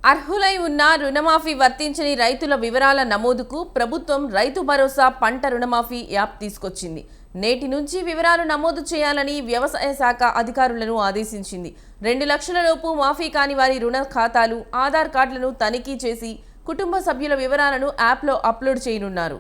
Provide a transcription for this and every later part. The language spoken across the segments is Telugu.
అర్హులై ఉన్న రుణమాఫీ వర్తించని రైతుల వివరాల నమోదుకు ప్రభుత్వం రైతు భరోసా పంట రుణమాఫీ యాప్ తీసుకొచ్చింది. నేటి నుంచి వివరాలు నమోదు చేయాలని వ్యవసాయ శాఖ అధికారులను ఆదేశించింది. 2 లక్షల లోపు మాఫీ కాని వారి రుణ ఖాతాలు, ఆధార్ కార్డులను తనిఖీ చేసి కుటుంబ సభ్యుల వివరాలను యాప్లో అప్లోడ్ చేయనున్నారు.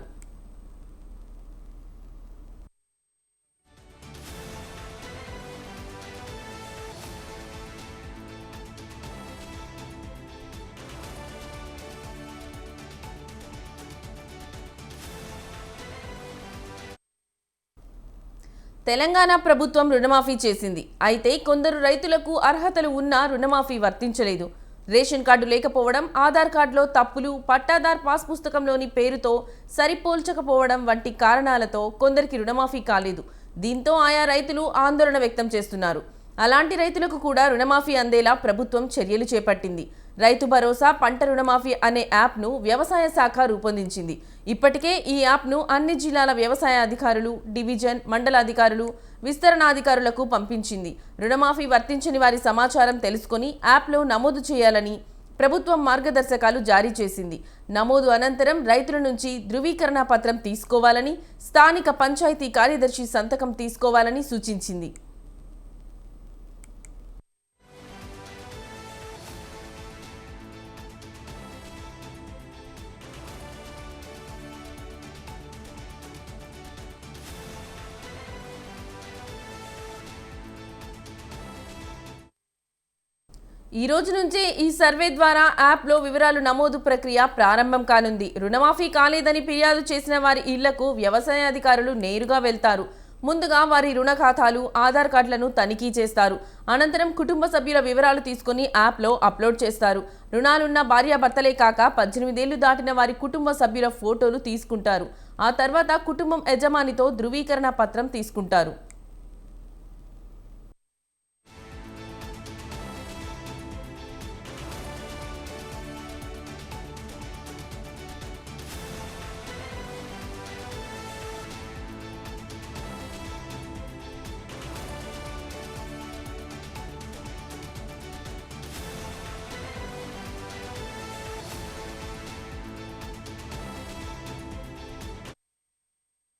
తెలంగాణ ప్రభుత్వం రుణమాఫీ చేసింది. అయితే కొందరు రైతులకు అర్హతలు ఉన్నా రుణమాఫీ వర్తించలేదు. రేషన్ కార్డు లేకపోవడం, ఆధార్ కార్డులో తప్పులు, పట్టాదార్ పాస్ పుస్తకంలోని పేరుతో సరిపోల్చకపోవడం వంటి కారణాలతో కొందరికి రుణమాఫీ కాలేదు. దీంతో ఆయా రైతులు ఆందోళన వ్యక్తం చేస్తున్నారు. అలాంటి రైతులకు కూడా రుణమాఫీ అందేలా ప్రభుత్వం చర్యలు చేపట్టింది. రైతు భరోసా పంట రుణమాఫీ అనే యాప్ను వ్యవసాయ శాఖ రూపొందించింది. ఇప్పటికే ఈ యాప్ను అన్ని జిల్లాల వ్యవసాయ అధికారులు, డివిజన్, మండల అధికారులు, విస్తరణాధికారులకు పంపించింది. రుణమాఫీ వర్తించని వారి సమాచారం తెలుసుకొని యాప్లో నమోదు చేయాలని ప్రభుత్వం మార్గదర్శకాలు జారీ చేసింది. నమోదు అనంతరం రైతుల నుంచి ధృవీకరణ పత్రం తీసుకోవాలని, స్థానిక పంచాయతీ కార్యదర్శి సంతకం తీసుకోవాలని సూచించింది. ఈ రోజు నుంచే ఈ సర్వే ద్వారా యాప్లో వివరాలు నమోదు ప్రక్రియ ప్రారంభం కానుంది. రుణమాఫీ కాలేదని ఫిర్యాదు చేసిన వారి ఇళ్లకు వ్యవసాయ అధికారులు నేరుగా వెళ్తారు. ముందుగా వారి రుణ ఖాతాలు, ఆధార్ కార్డులను తనిఖీ చేస్తారు. అనంతరం కుటుంబ సభ్యుల వివరాలు తీసుకుని యాప్లో అప్లోడ్ చేస్తారు. రుణాలున్న భార్యాభర్తలే కాక 18 ఏళ్లు దాటిన వారి కుటుంబ సభ్యుల ఫోటోలు తీసుకుంటారు. ఆ తర్వాత కుటుంబం యజమానితో ధృవీకరణ పత్రం తీసుకుంటారు.